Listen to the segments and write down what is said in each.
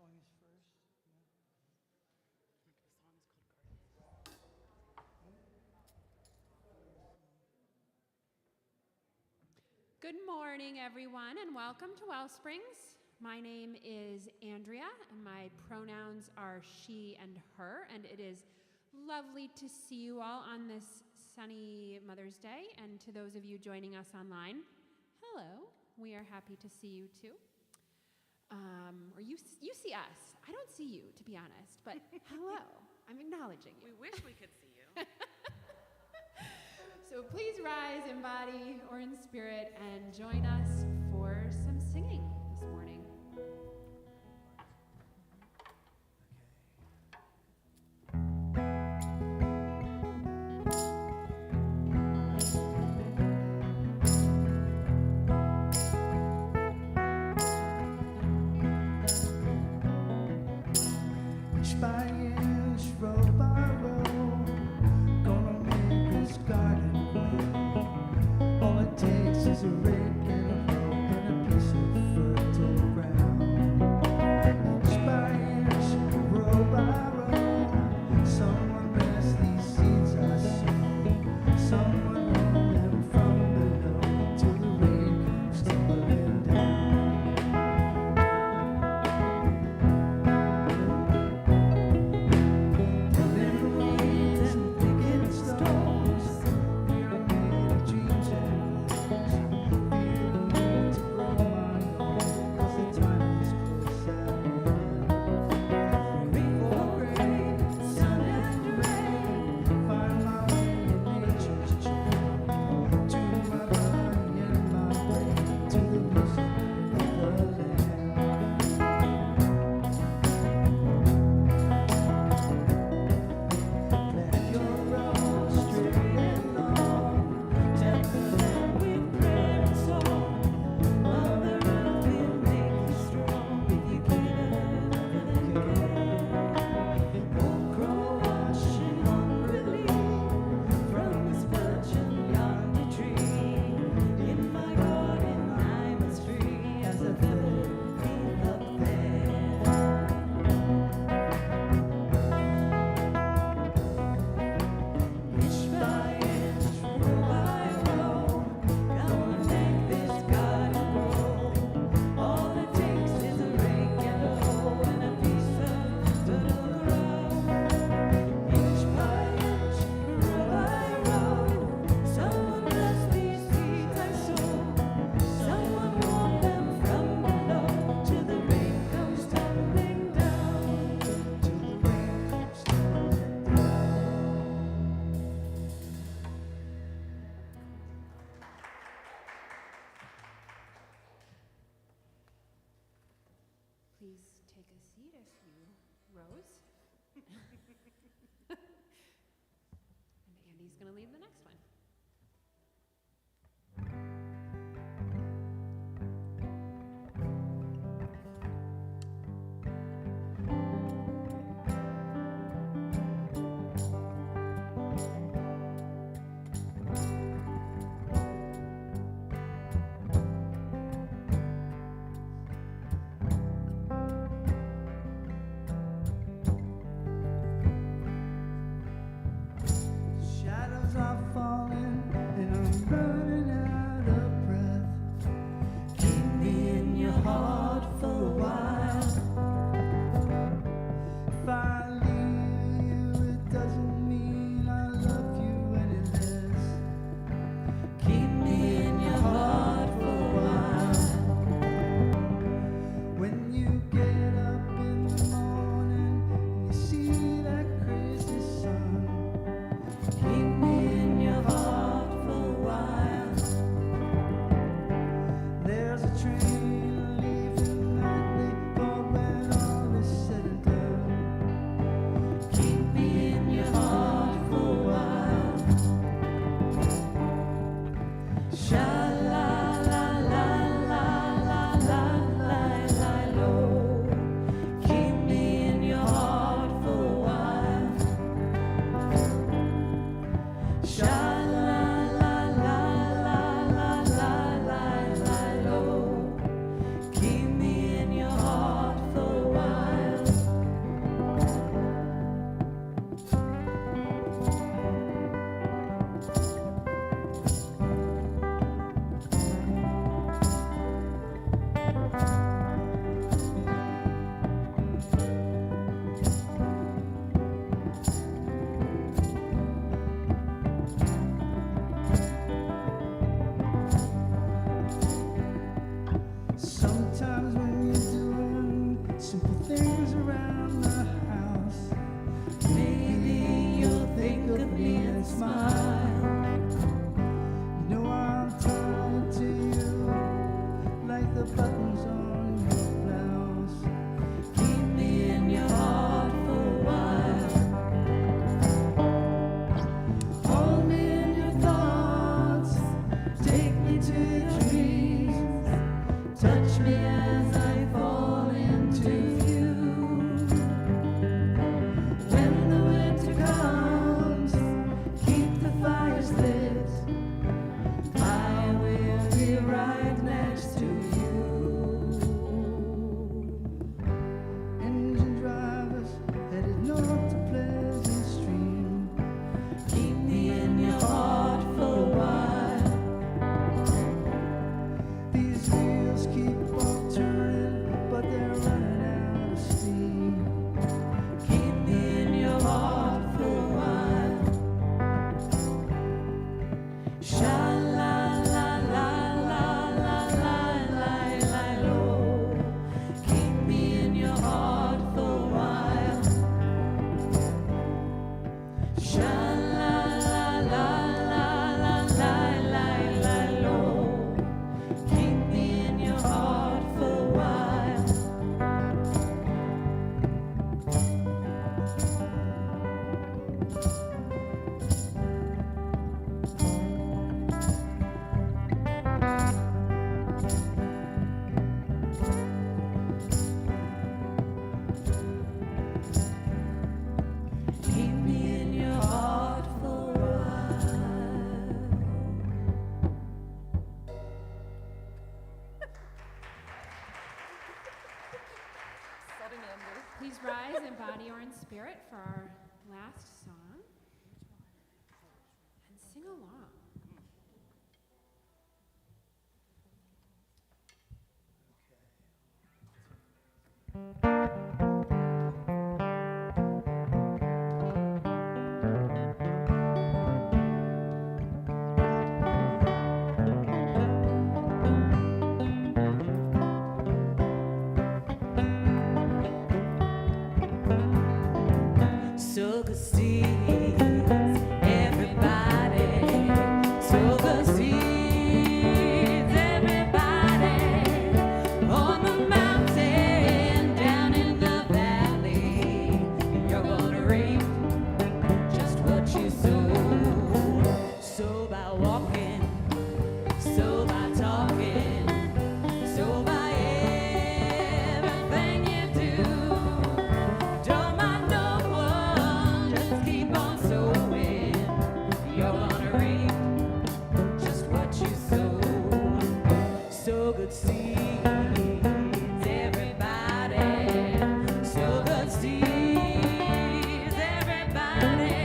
song is first. The song is called Good morning, everyone, and welcome to WellSprings. My name is Andrea, and my pronouns are she and her, and it is lovely to see you all on this sunny Mother's Day, and to those of you joining us online, hello. We are happy to see you too. Or you see us. I don't see you, to be honest, but hello. I'm acknowledging you. We wish we could see you. So please rise in body or in spirit and join us for some singing this morning. Inch by inch, row by row, gonna make this garden grow. All it takes is a rake and a hoe and a piece of fertile ground. Inch by inch, row by row, someone bless these seeds I sow. Someone roll them from below till the rain comes tumbling down. Please take a seat if you rose. And Andy's going to lead the next one. Shadows are falling. last song and sing along. So good sees everybody. So good sees everybody on the mountain, down in the valley. You're gonna reap just what you sow. So by walking, so by talking, so by everything you do. Don't mind no one, just keep on sowing. You're gonna reap just what you sow. So good seeds, everybody. So good seeds, everybody.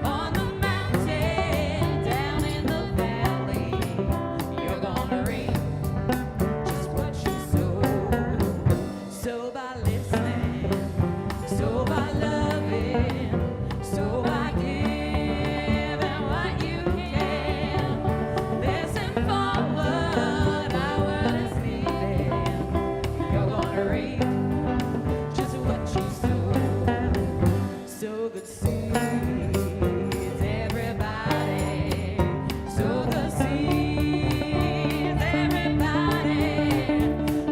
On the mountain, down in the valley. You're gonna reap just what you sow. So by listening, so by loving, so by giving what you can. Listen for what our world is needing. You're gonna reap just what you sow. So good seeds, everybody. So good seeds, everybody.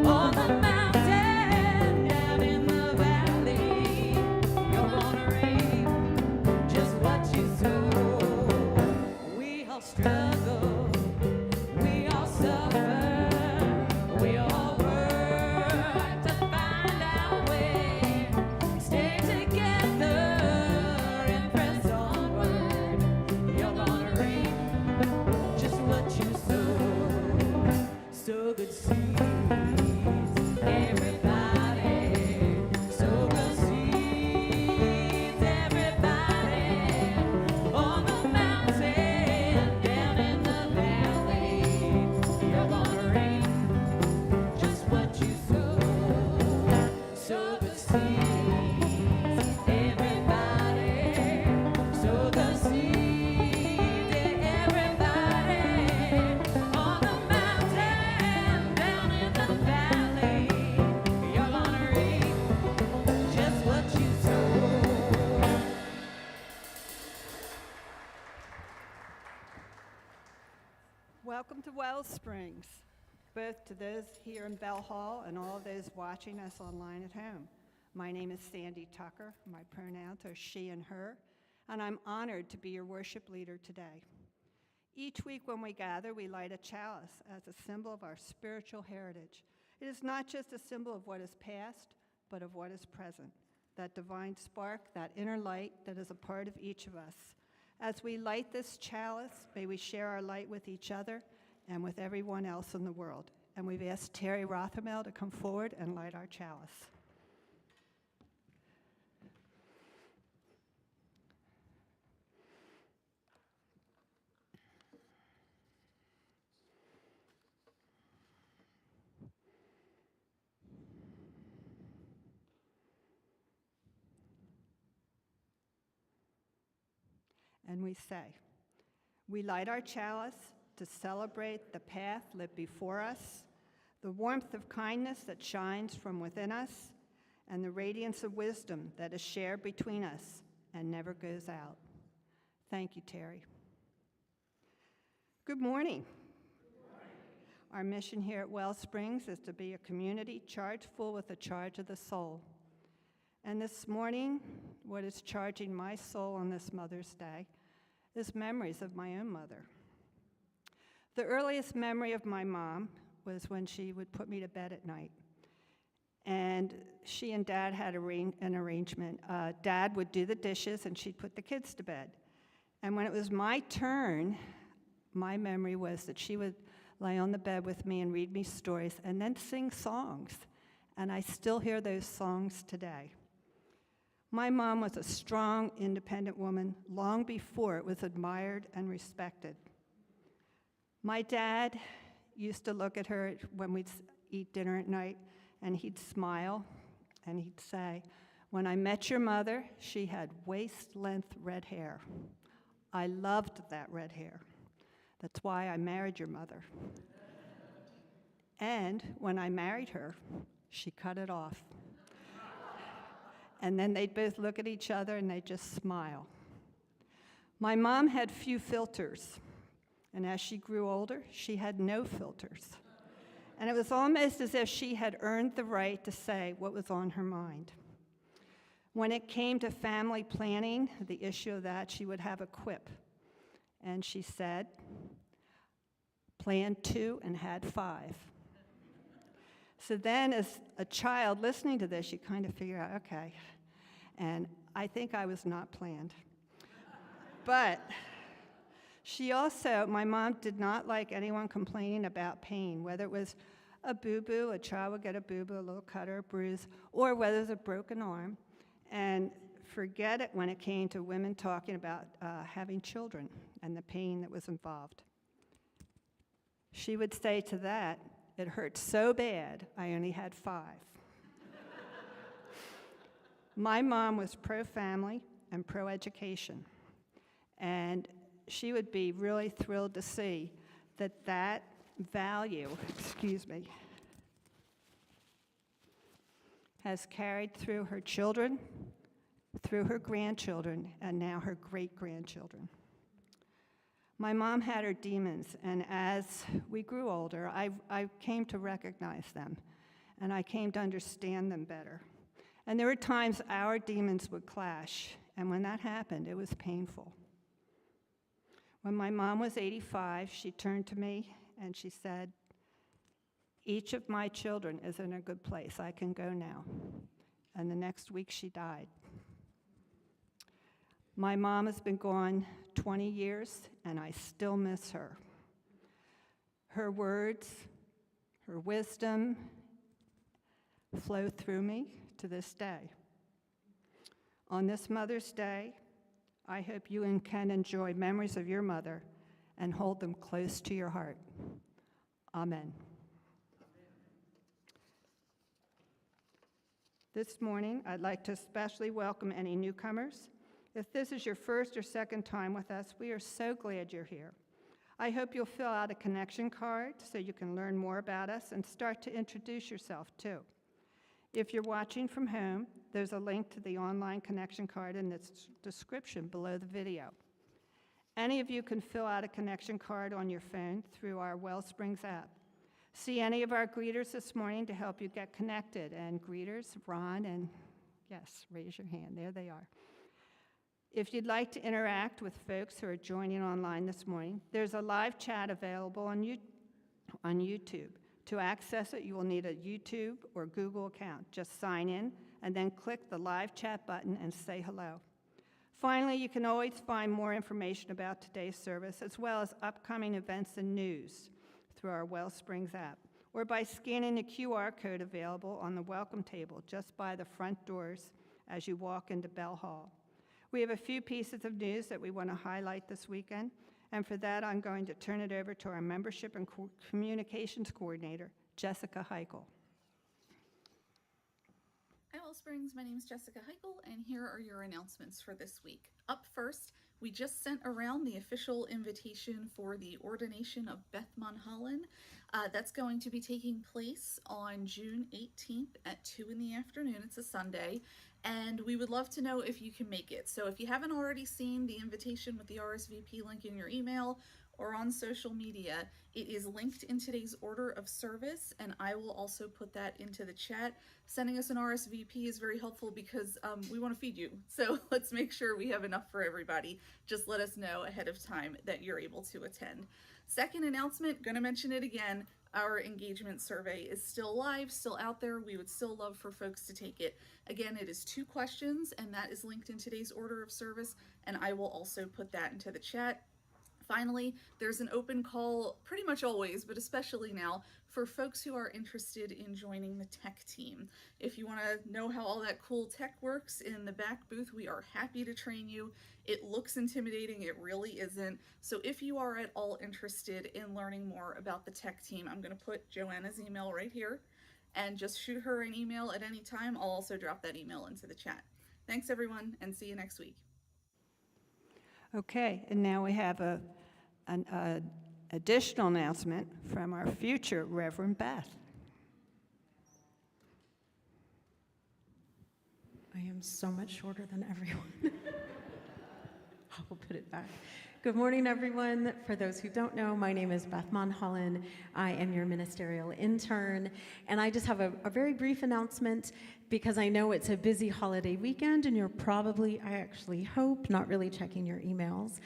On the mountain, down in the valley. You're gonna reap just what you sow. We all struggle, we all suffer, we all work to find our way. Stay together and press onward. You're gonna reap just what you sow. So good seeds, everybody. So good seeds, everybody. On the mountain, down in the valley. You're gonna reap just what you sow. So good seeds, everybody. So good seeds, everybody. On the mountain, down in the valley. You're gonna reap just what you sow. Welcome to WellSprings, both to those here in Bell Hall and all of those watching us online at home. My name is Sandy Tucker. My pronouns are she and her, and I'm honored to be your worship leader today. Each week when we gather, we light a chalice as a symbol of our spiritual heritage. It is not just a symbol of what is past, but of what is present, that divine spark, that inner light that is a part of each of us. As we light this chalice, may we share our light with each other and with everyone else in the world. And we've asked Terry Rothermel to come forward and light our chalice. And we say, we light our chalice to celebrate the path lit before us, the warmth of kindness that shines from within us, and the radiance of wisdom that is shared between us and never goes out. Thank you, Terry. Good morning. Our mission here at WellSprings is to be a community charged full with the charge of the soul. And this morning, what is charging my soul on this Mother's Day is memories of my own mother. The earliest memory of my mom was when she would put me to bed at night. And she and Dad had an arrangement. Dad would do the dishes and she'd put the kids to bed. And when it was my turn, my memory was that she would lay on the bed with me and read me stories and then sing songs. And I still hear those songs today. My mom was a strong, independent woman long before it was admired and respected. My dad used to look at her when we'd eat dinner at night, and he'd smile, and he'd say, "When I met your mother, she had waist-length red hair. I loved that red hair. That's why I married your mother. And when I married her, she cut it off." And then they'd both look at each other and they'd just smile. My mom had few filters, and as she grew older, she had no filters. And it was almost as if she had earned the right to say what was on her mind. When it came to family planning, the issue of that, she would have a quip. And she said, "Planned 2 and had 5. So then, as a child listening to this, you kind of figure out, okay. And I think I was not planned. But my mom did not like anyone complaining about pain, whether it was a boo-boo, a child would get a boo-boo, a little cut or a bruise, or whether it was a broken arm. And forget it when it came to women talking about having children and the pain that was involved. She would say to that, "It hurt so bad, I only had 5. My mom was pro-family and pro-education, and she would be really thrilled to see that value, has carried through her children, through her grandchildren, and now her great-grandchildren. My mom had her demons, and as we grew older, I came to recognize them, and I came to understand them better. And there were times our demons would clash, and when that happened, it was painful. When my mom was 85, she turned to me and she said, "Each of my children is in a good place. I can go now." And the next week, she died. My mom has been gone 20 years, and I still miss her. Her words, her wisdom flow through me to this day. On this Mother's Day, I hope you can enjoy memories of your mother and hold them close to your heart. Amen. This morning, I'd like to especially welcome any newcomers. If this is your first or second time with us, we are so glad you're here. I hope you'll fill out a connection card so you can learn more about us and start to introduce yourself too. If you're watching from home, there's a link to the online connection card in the description below the video. Any of you can fill out a connection card on your phone through our WellSprings app. See any of our greeters this morning to help you get connected. And greeters, Ron, and yes, raise your hand. There they are. If you'd like to interact with folks who are joining online this morning, there's a live chat available on YouTube. To access it, you will need a YouTube or Google account. Just sign in and then click the live chat button and say hello. Finally, you can always find more information about today's service as well as upcoming events and news through our WellSprings app or by scanning the QR code available on the welcome table just by the front doors as you walk into Bell Hall. We have a few pieces of news that we want to highlight this weekend, and for that, I'm going to turn it over to our Membership and Communications Coordinator, Jessica Heichel. Hi, WellSprings. My name is Jessica Heichel, and here are your announcements for this week. Up first, we just sent around the official invitation for the ordination of Beth Monholland. That's going to be taking place on June 18th at 2 in the afternoon. It's a Sunday, and we would love to know if you can make it. So if you haven't already seen the invitation with the RSVP link in your email or on social media, it is linked in today's order of service, and I will also put that into the chat. Sending us an RSVP is very helpful because we want to feed you. So let's make sure we have enough for everybody. Just let us know ahead of time that you're able to attend. Second announcement, gonna mention it again, our engagement survey is still live, still out there. We would still love for folks to take it. Again, it is 2 questions, and that is linked in today's order of service, and I will also put that into the chat. Finally, there's an open call pretty much always, but especially now, for folks who are interested in joining the tech team. If you want to know how all that cool tech works in the back booth, we are happy to train you. It looks intimidating, it really isn't. So if you are at all interested in learning more about the tech team, I'm going to put Joanna's email right here, and just shoot her an email at any time. I'll also drop that email into the chat. Thanks everyone, and see you next week. Okay, and now we have an additional announcement from our future Reverend Beth. I am so much shorter than everyone. I will put it back. Good morning, everyone. For those who don't know, my name is Beth Monholland. I am your ministerial intern, and I just have a very brief announcement because I know it's a busy holiday weekend, and you're probably, I actually hope, not really checking your emails.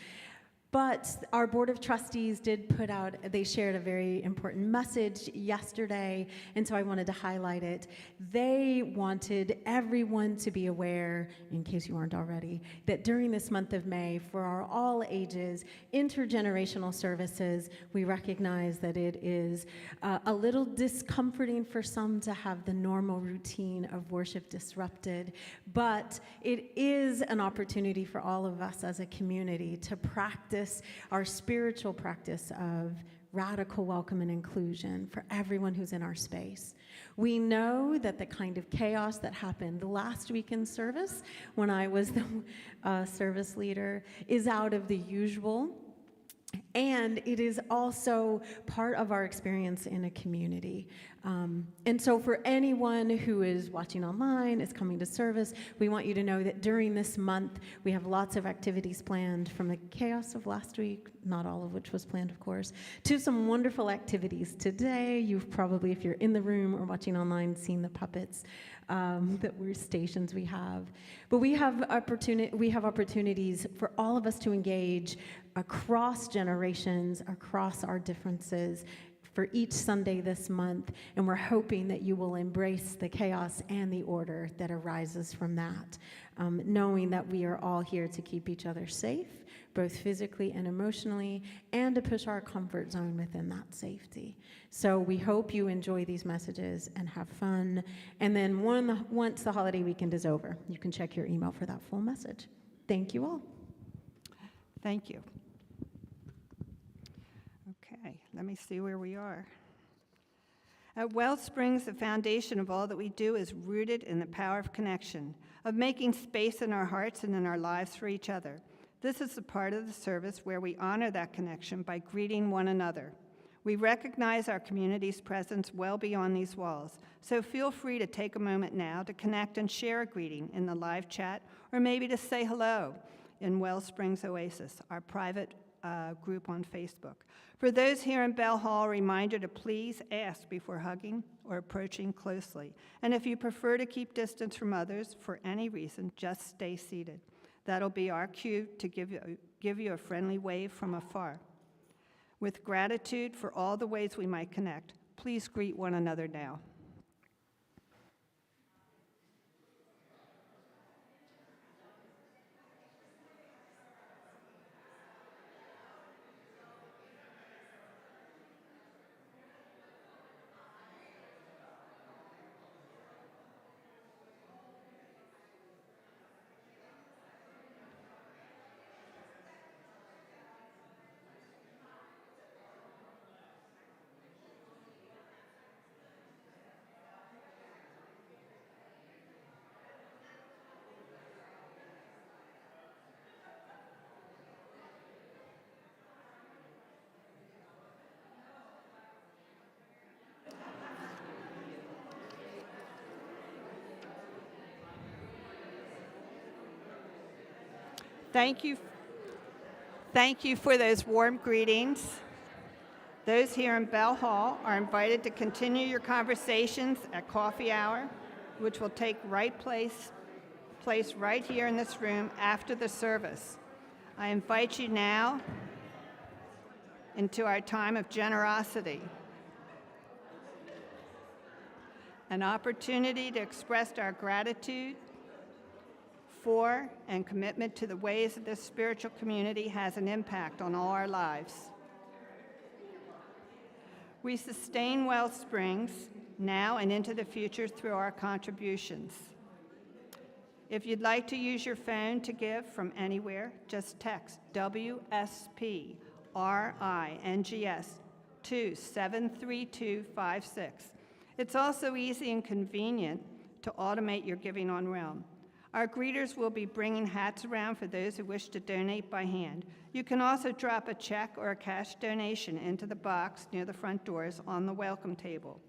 But our Board of Trustees did put out, they shared a very important message yesterday, and so I wanted to highlight it. They wanted everyone to be aware, in case you aren't already, that during this month of May, for our all ages intergenerational services, we recognize that it is a little discomforting for some to have the normal routine of worship disrupted, but it is an opportunity for all of us as a community to practice our spiritual practice of radical welcome and inclusion for everyone who's in our space. We know that the kind of chaos that happened last week in service, when I was the service leader, is out of the usual. And it is also part of our experience in a community. And so for anyone who is watching online, is coming to service, we want you to know that during this month, we have lots of activities planned, from the chaos of last week, not all of which was planned, of course, to some wonderful activities today. You've probably, if you're in the room or watching online, seen the puppets that were stations we have. But we have opportunities for all of us to engage across generations, across our differences, for each Sunday this month, and we're hoping that you will embrace the chaos and the order that arises from that, knowing that we are all here to keep each other safe, both physically and emotionally, and to push our comfort zone within that safety. So we hope you enjoy these messages and have fun, and then once the holiday weekend is over, you can check your email for that full message. Thank you all. Thank you. Okay, let me see where we are. At WellSprings, the foundation of all that we do is rooted in the power of connection, of making space in our hearts and in our lives for each other. This is the part of the service where we honor that connection by greeting one another. We recognize our community's presence well beyond these walls, so feel free to take a moment now to connect and share a greeting in the live chat, or maybe to say hello in WellSprings Oasis, our private group on Facebook. For those here in Bell Hall, a reminder to please ask before hugging or approaching closely. And if you prefer to keep distance from others for any reason, just stay seated. That'll be our cue to give you a friendly wave from afar. With gratitude for all the ways we might connect, please greet one another now. Thank you for those warm greetings. Those here in Bell Hall are invited to continue your conversations at coffee hour, which will take place right here in this room after the service. I invite you now into our time of generosity, an opportunity to express our gratitude for and commitment to the ways of this spiritual community has an impact on all our lives. We sustain WellSprings now and into the future through our contributions. If you'd like to use your phone to give from anywhere, just text WSPRINGS to 73256. It's also easy and convenient to automate your giving on Realm. Our greeters will be bringing hats around for those who wish to donate by hand. You can also drop a check or a cash donation into the box near the front doors on the welcome table.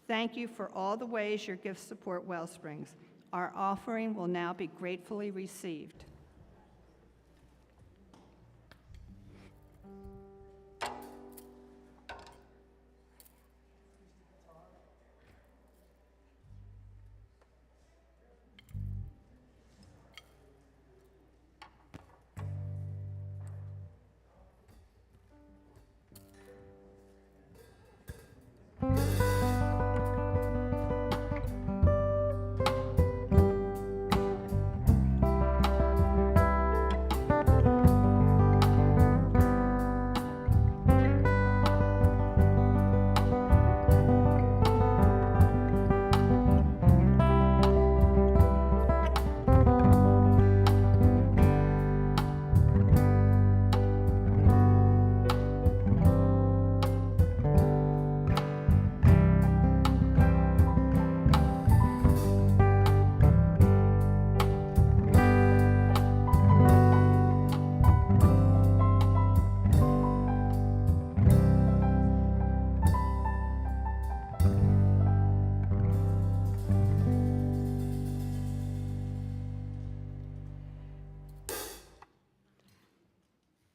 Thank you for all the ways your gifts support WellSprings. Our offering will now be gratefully received.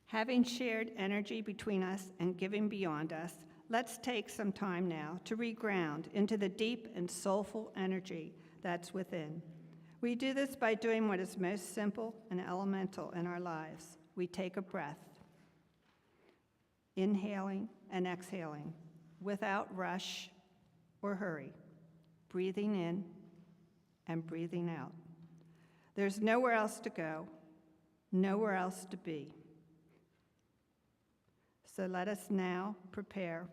Having shared energy between us and giving beyond us, let's take some time now to reground into the deep and soulful energy that's within. We do this by doing what is most simple and elemental in our lives. We take a breath, inhaling and exhaling without rush or hurry, breathing in and breathing out. There's nowhere else to go, nowhere else to be. So let us now prepare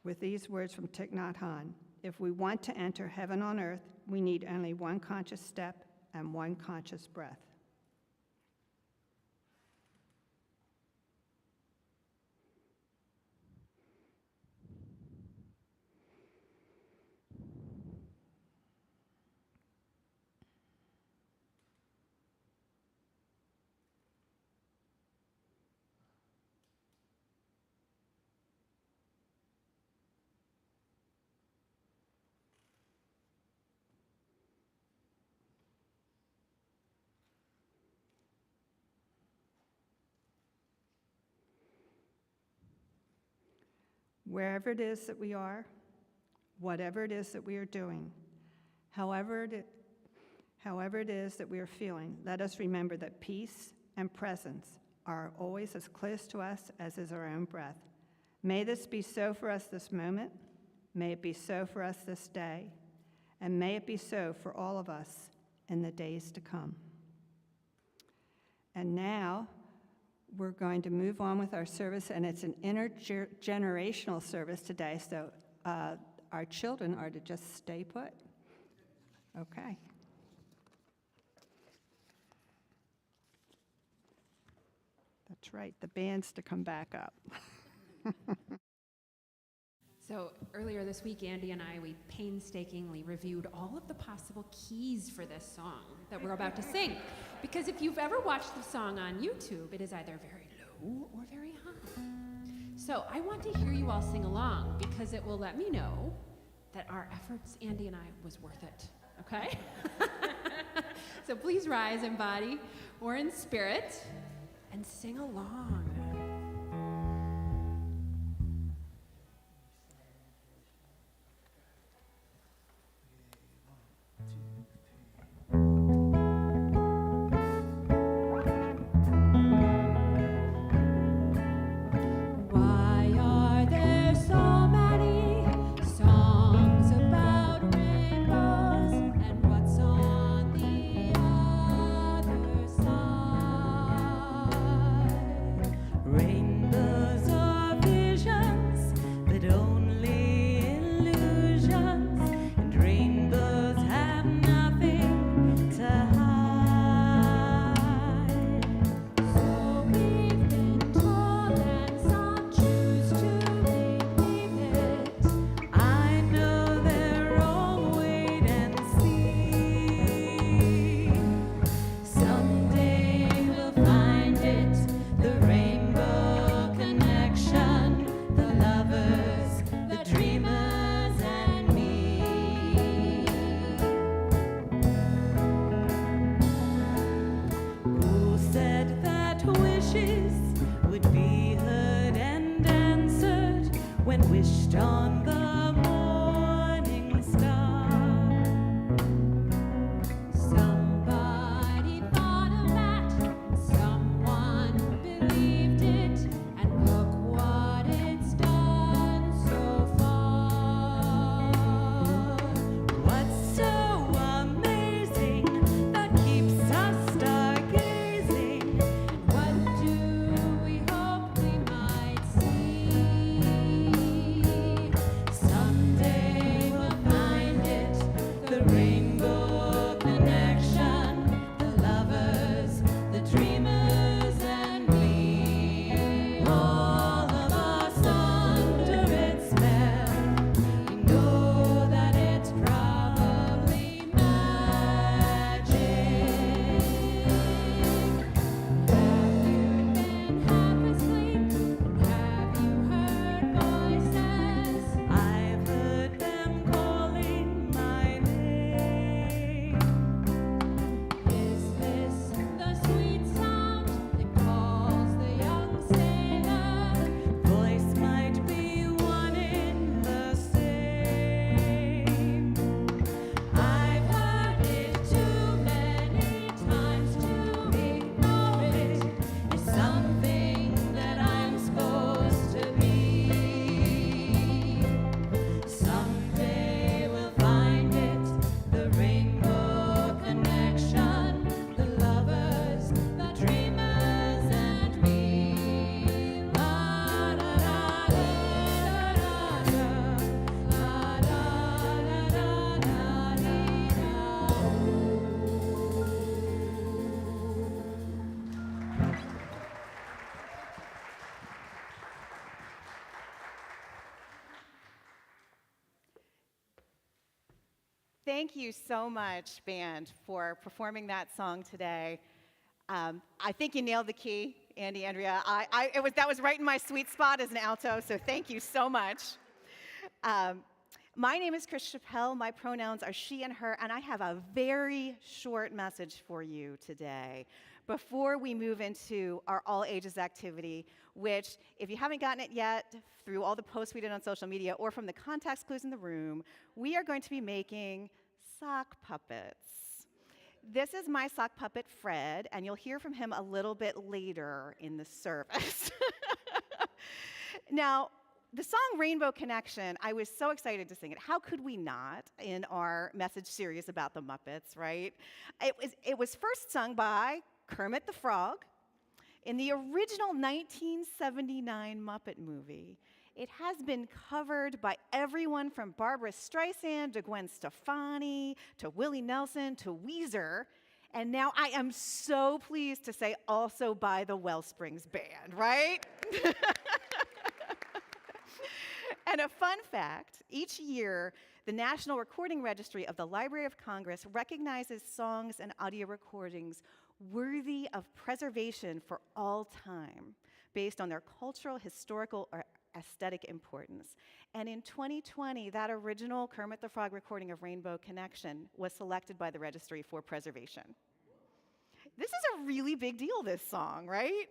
with these words from Thich Nhat Hanh. If we want to enter heaven on earth, we need only one conscious step and one conscious breath. Wherever it is that we are, whatever it is that we are doing, however it is that we are feeling, let us remember that peace and presence are always as close to us as is our own breath. May this be so for us this moment. May it be so for us this day. And may it be so for all of us in the days to come. And now, we're going to move on with our service, and it's an intergenerational service today, so our children are to just stay put. Okay. That's right, the band's to come back up. So earlier this week, Andy and I, we painstakingly reviewed all of the possible keys for this song that we're about to sing. Because if you've ever watched the song on YouTube, it is either very low or very high. So I want to hear you all sing along because it will let me know that our efforts, Andy and I, was worth it, okay? So please rise in body or in spirit and sing along. Songs about rainbows and what's on the Thank you so much, band, for performing that song today. I think you nailed the key, Andy, Andrea. That was right in my sweet spot as an alto, so thank you so much. My name is Chris Chappelle. My pronouns are she and her, and I have a very short message for you today before we move into our all ages activity, which, if you haven't gotten it yet, through all the posts we did on social media or from the context clues in the room, we are going to be making sock puppets. This is my sock puppet, Fred, and you'll hear from him a little bit later in the service. Now, the song Rainbow Connection, I was so excited to sing it. How could we not in our message series about the Muppets, right? It was first sung by Kermit the Frog in the original 1979 Muppet movie. It has been covered by everyone from Barbra Streisand to Gwen Stefani to Willie Nelson to Weezer. And now I am so pleased to say also by the WellSprings band, right? And a fun fact, each year, the National Recording Registry of the Library of Congress recognizes songs and audio recordings worthy of preservation for all time, based on their cultural, historical, or aesthetic importance. And in 2020, that original Kermit the Frog recording of Rainbow Connection was selected by the registry for preservation. This is a really big deal, this song, right?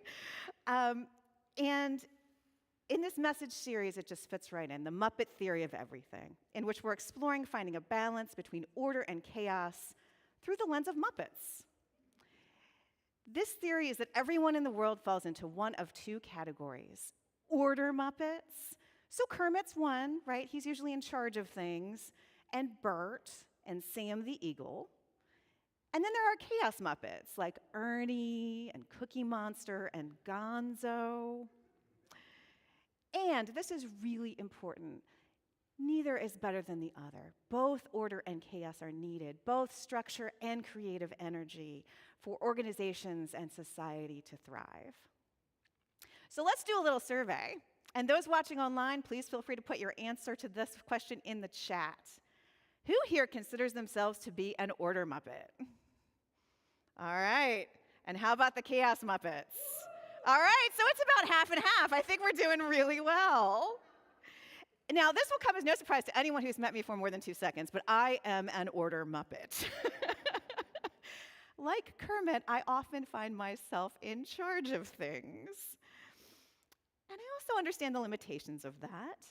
And in this message series, it just fits right in, the Muppet theory of everything, in which we're exploring finding a balance between order and chaos through the lens of Muppets. This theory is that everyone in the world falls into one of two categories. Order Muppets, so Kermit's one, right? He's usually in charge of things, and Bert and Sam the Eagle. And then there are chaos Muppets, like Ernie and Cookie Monster and Gonzo. And this is really important. Neither is better than the other. Both order and chaos are needed, both structure and creative energy for organizations and society to thrive. So let's do a little survey. And those watching online, please feel free to put your answer to this question in the chat. Who here considers themselves to be an order Muppet? All right. And how about the chaos Muppets? All right, so it's about half and half. I think we're doing really well. Now, this will come as no surprise to anyone who's met me for more than 2 seconds, but I am an order Muppet. Like Kermit, I often find myself in charge of things. And I also understand the limitations of that.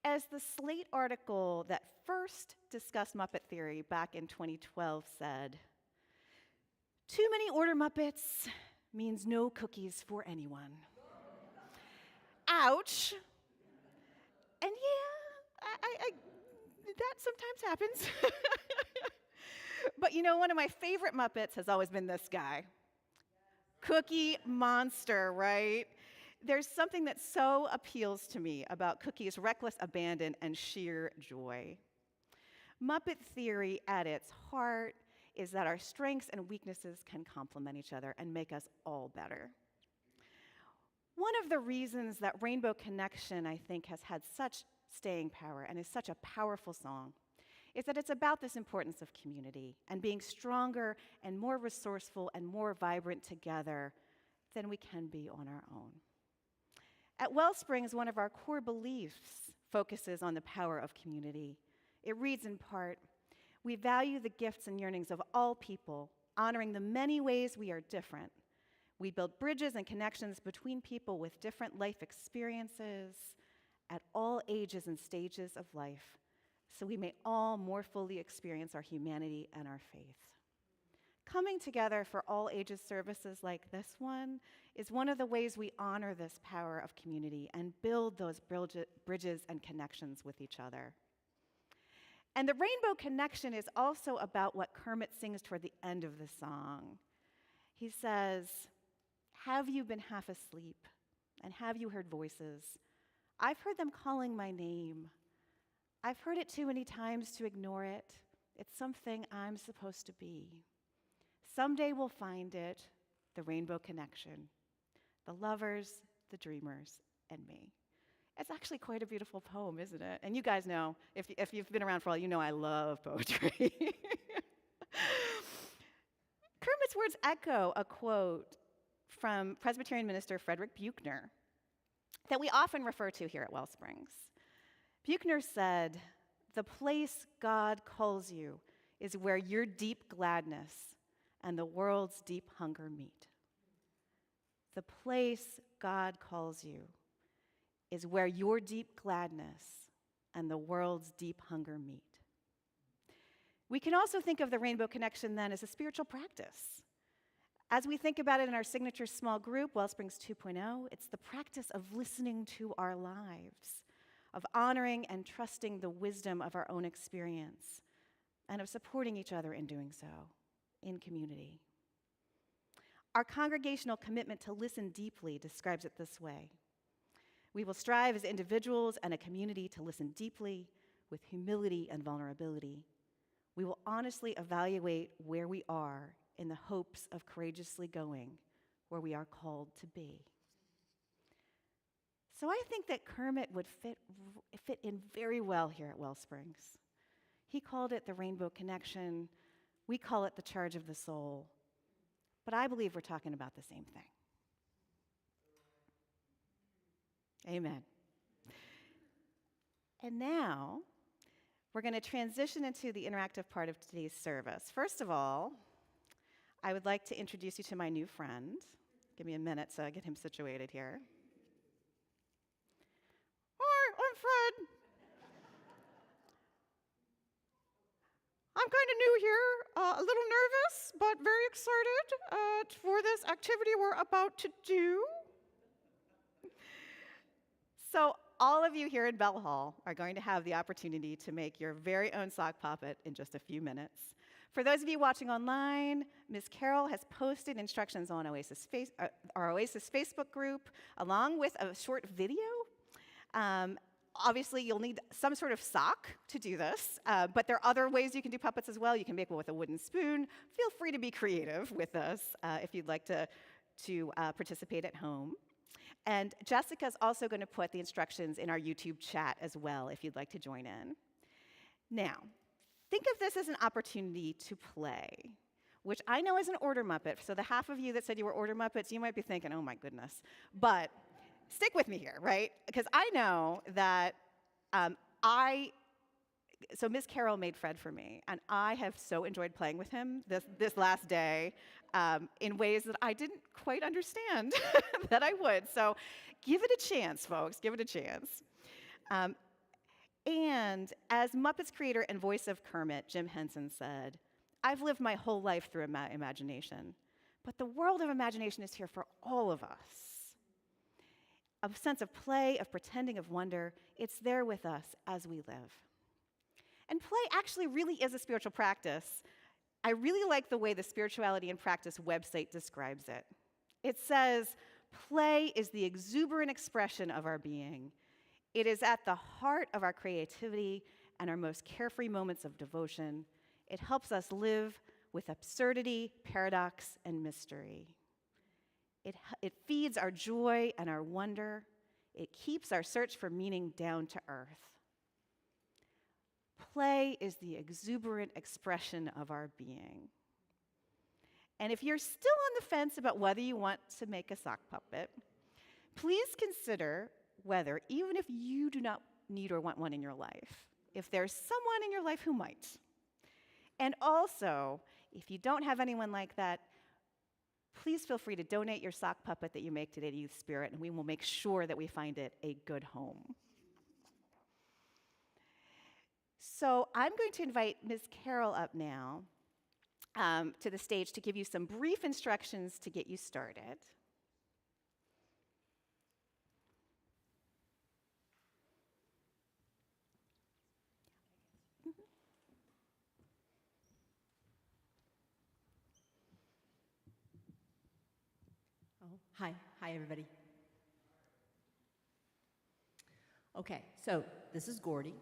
As the Slate article that first discussed Muppet theory back in 2012 said, too many order Muppets means no cookies for anyone. Ouch. And yeah, that sometimes happens. But you know, one of my favorite Muppets has always been this guy. Cookie Monster, right? There's something that so appeals to me about Cookie's reckless abandon and sheer joy. Muppet theory at its heart is that our strengths and weaknesses can complement each other and make us all better. One of the reasons that Rainbow Connection, I think, has had such staying power and is such a powerful song is that it's about this importance of community and being stronger and more resourceful and more vibrant together than we can be on our own. At WellSprings, one of our core beliefs focuses on the power of community. It reads in part, we value the gifts and yearnings of all people, honoring the many ways we are different. We build bridges and connections between people with different life experiences at all ages and stages of life, so we may all more fully experience our humanity and our faith. Coming together for all ages services like this one is one of the ways we honor this power of community and build those bridges and connections with each other. And the Rainbow Connection is also about what Kermit sings toward the end of the song. He says, have you been half asleep? And have you heard voices? I've heard them calling my name. I've heard it too many times to ignore it. It's something I'm supposed to be. Someday we'll find it, the Rainbow Connection. The lovers, the dreamers, and me. It's actually quite a beautiful poem, isn't it? And you guys know, if you've been around for a while, you know I love poetry. Kermit's words echo a quote from Presbyterian minister Frederick Buechner that we often refer to here at WellSprings. Buechner said, "The place God calls you is where your deep gladness and the world's deep hunger meet." The place God calls you is where your deep gladness and the world's deep hunger meet. We can also think of the Rainbow Connection then as a spiritual practice. As we think about it in our signature small group, WellSprings 2.0, it's the practice of listening to our lives, of honoring and trusting the wisdom of our own experience, and of supporting each other in doing so in community. Our congregational commitment to listen deeply describes it this way. We will strive as individuals and a community to listen deeply with humility and vulnerability. We will honestly evaluate where we are in the hopes of courageously going where we are called to be. So I think that Kermit would fit in very well here at WellSprings. He called it the Rainbow Connection. We call it the charge of the soul. But I believe we're talking about the same thing. Amen. And now, we're going to transition into the interactive part of today's service. First of all, I would like to introduce you to my new friend. Give me a minute so I get him situated here. Hi, I'm Fred. I'm kind of new here, a little nervous, but very excited for this activity we're about to do. So all of you here in Bell Hall are going to have the opportunity to make your very own sock puppet in just a few minutes. For those of you watching online, Ms. Carroll has posted instructions on our Oasis Facebook group, along with a short video. Obviously, you'll need some sort of sock to do this, but there are other ways you can do puppets as well. You can make one with a wooden spoon. Feel free to be creative with this if you'd like to participate at home. And Jessica's also going to put the instructions in our YouTube chat as well if you'd like to join in. Now, think of this as an opportunity to play, which I know is an order Muppet. So the half of you that said you were order Muppets, you might be thinking, oh my goodness. But stick with me here, right? Because I know that so Ms. Carroll made Fred for me, and I have so enjoyed playing with him this last day in ways that I didn't quite understand that I would. So give it a chance, folks. Give it a chance. And as Muppets creator and voice of Kermit, Jim Henson said, "I've lived my whole life through imagination, but the world of imagination is here for all of us. A sense of play, of pretending, of wonder, it's there with us as we live." And play actually really is a spiritual practice. I really like the way the Spirituality and Practice website describes it. It says, play is the exuberant expression of our being. It is at the heart of our creativity and our most carefree moments of devotion. It helps us live with absurdity, paradox, and mystery. It feeds our joy and our wonder. It keeps our search for meaning down to earth. Play is the exuberant expression of our being. And if you're still on the fence about whether you want to make a sock puppet, please consider whether, even if you do not need or want one in your life, if there's someone in your life who might. And also, if you don't have anyone like that, please feel free to donate your sock puppet that you make today to Youth Spirit, and we will make sure that we find it a good home. So I'm going to invite Ms. Carroll up now to the stage to give you some brief instructions to get you started. Oh, hi, everybody. Okay, so this is Gordy.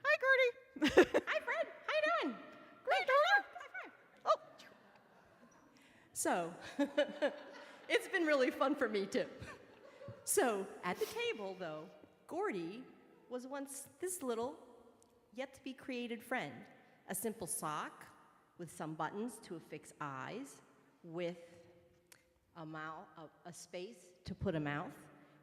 Hi, Gertie. Hi, Fred. How you doing? Great, Oh. So, it's been really fun for me too. So at the table, though, Gordy was once this little, yet to be created friend. A simple sock with some buttons to affix eyes, with a mouth, a space to put a mouth,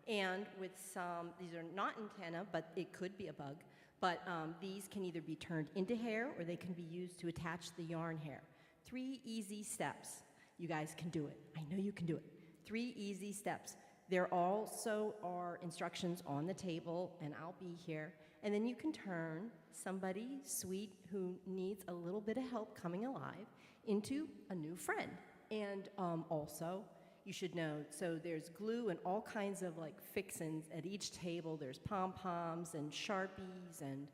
and with some, these are not antenna, but it could be a bug, but these can either be turned into hair or they can be used to attach the yarn hair. 3 easy steps. You guys can do it. I know you can do it. 3 easy steps. There also are instructions on the table, and I'll be here. And then you can turn somebody sweet who needs a little bit of help coming alive into a new friend. And also, you should know, so there's glue and all kinds of like fixins at each table. There's pom-poms and Sharpies and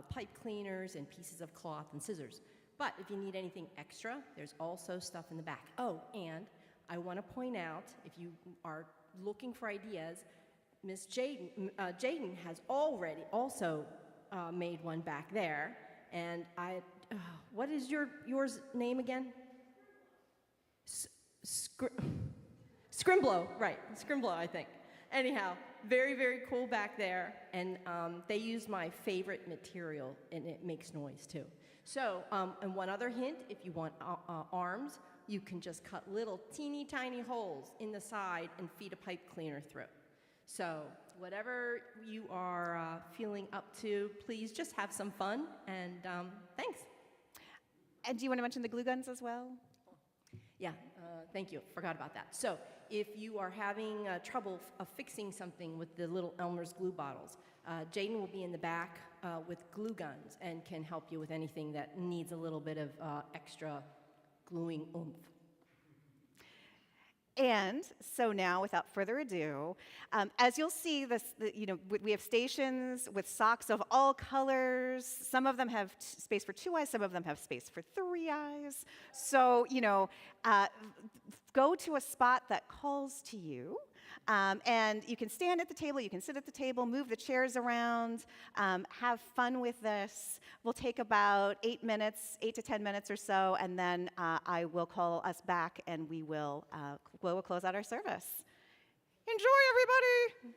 pipe cleaners and pieces of cloth and scissors. But if you need anything extra, there's also stuff in the back. Oh, and I want to point out, if you are looking for ideas, Miss Jaden has already also made one back there. And what is yours name again? Scrimblow, right, Scrimblow, I think. Anyhow, very, very cool back there, and they use my favorite material, and it makes noise too. So, and one other hint, if you want arms, you can just cut little teeny tiny holes in the side and feed a pipe cleaner through. So, whatever you are feeling up to, please just have some fun, and thanks. And do you want to mention the glue guns as well? Yeah, thank you. Forgot about that. So, if you are having trouble fixing something with the little Elmer's glue bottles, Jaden will be in the back with glue guns and can help you with anything that needs a little bit of extra gluing oomph. And so now, without further ado, as you'll see, we have stations with socks of all colors. Some of them have space for 2 eyes. Some of them have space for 3 eyes. So, go to a spot that calls to you. And you can stand at the table, you can sit at the table, move the chairs around, have fun with this. We'll take about 8 to 10 minutes or so, and then I will call us back and we'll close out our service. Enjoy, everybody!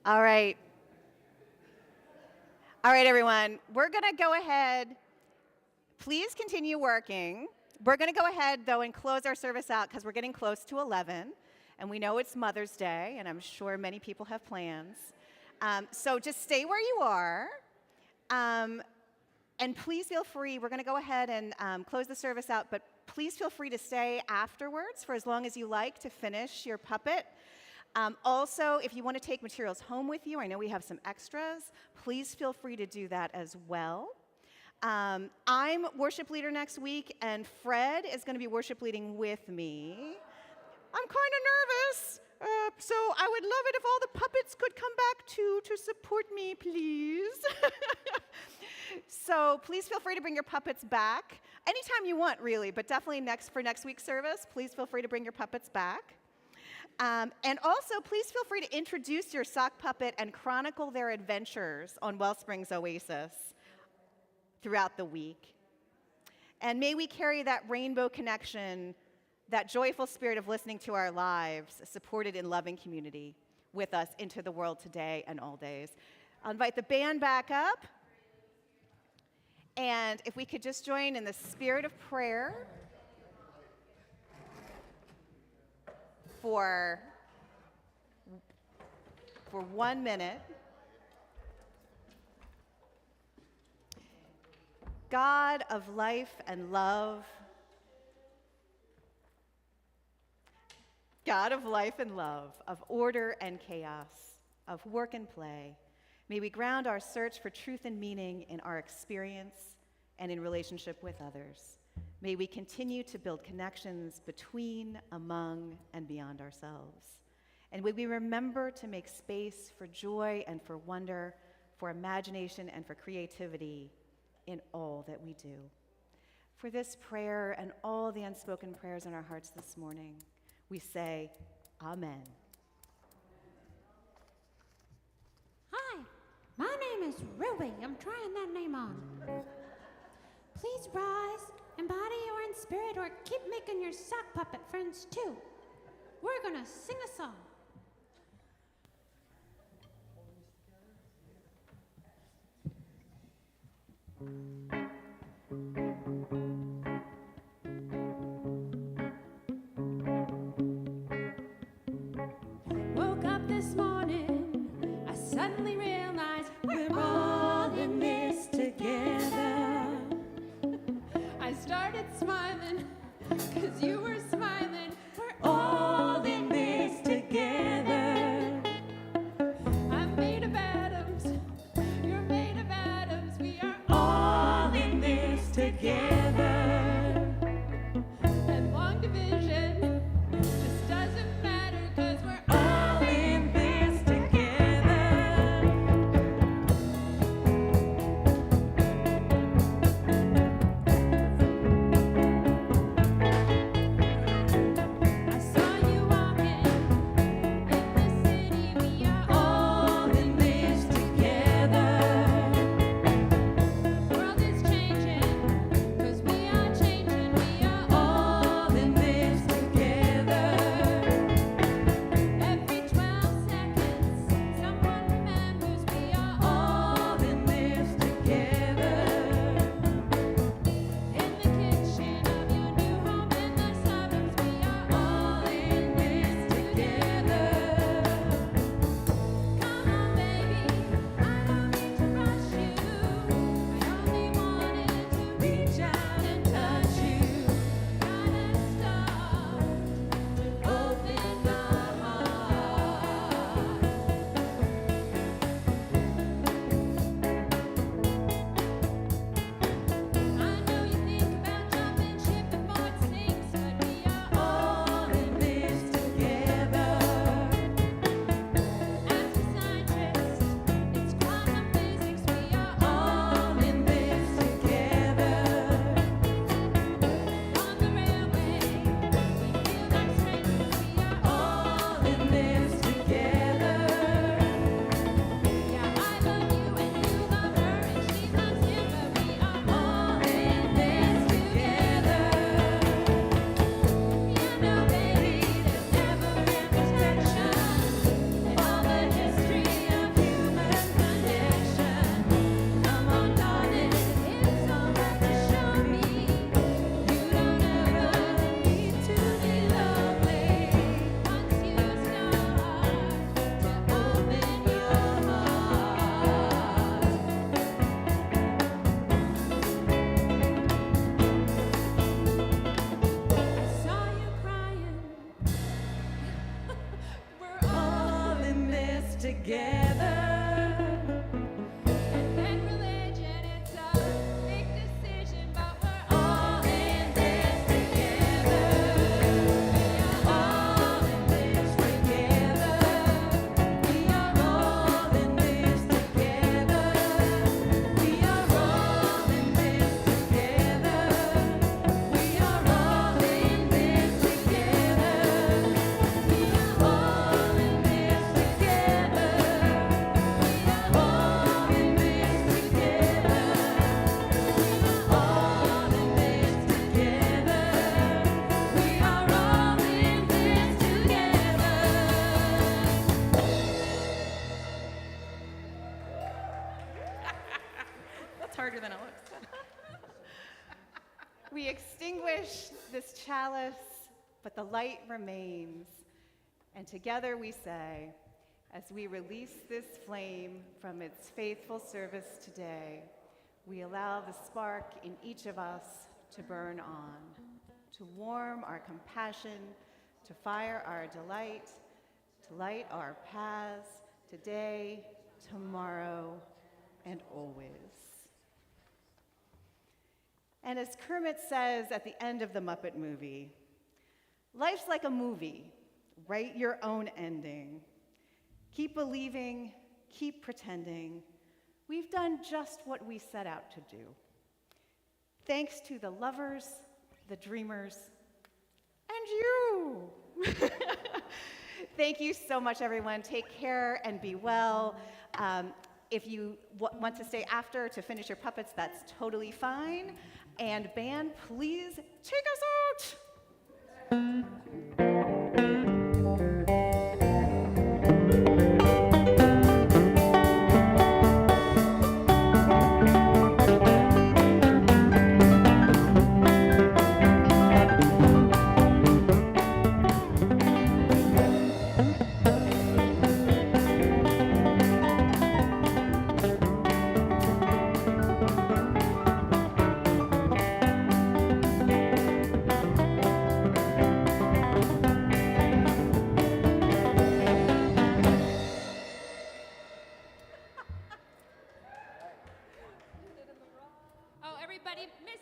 All right. All right, everyone. We're going to go ahead. Please continue working. We're going to go ahead, though, and close our service out because we're getting close to 11. And we know it's Mother's Day, and I'm sure many people have plans. So just stay where you are. And please feel free. We're going to go ahead and close the service out, but please feel free to stay afterwards for as long as you like to finish your puppet. Also, if you want to take materials home with you, I know we have some extras. Please feel free to do that as well. I'm worship leader next week, and Fred is going to be worship leading with me. I'm kind of nervous, so I would love it if all the puppets could come back too to support me, please. So please feel free to bring your puppets back anytime you want, really, but definitely for next week's service, please feel free to bring your puppets back. And also, please feel free to introduce your sock puppet and chronicle their adventures on WellSprings Oasis throughout the week. And may we carry that rainbow connection, that joyful spirit of listening to our lives, supported in loving community, with us into the world today and all days. I'll invite the band back up. And if we could just join in the spirit of prayer for 1 minute. God of life and love, God of life and love, of order and chaos, of work and play, may we ground our search for truth and meaning in our experience and in relationship with others. May we continue to build connections between, among, and beyond ourselves. And may we remember to make space for joy and for wonder, for imagination and for creativity in all that we do. For this prayer and all the unspoken prayers in our hearts this morning, we say, Amen. Hi, my name is Ruby. I'm trying that name on. Please rise in body or in spirit, or keep making your sock puppet friends too. We're gonna sing a song. Woke up this morning, I suddenly realized we're all in this together. I started smiling, 'cause you were smiling. We're all in this together. I'm made of atoms, you're made of atoms. We are all in this together. And long division just doesn't matter, 'cause we're all in this together. harder than it looks. We extinguish this chalice, but the light remains. And together we say, as we release this flame from its faithful service today, we allow the spark in each of us to burn on, to warm our compassion, to fire our delight, to light our paths today, tomorrow, and always. And as Kermit says at the end of the Muppet movie, life's like a movie. Write your own ending. Keep believing, keep pretending. We've done just what we set out to do. Thanks to the lovers, the dreamers, and you. Thank you so much, everyone. Take care and be well. If you want to stay after to finish your puppets, that's totally fine. And band, please take us out. Oh, everybody, Miss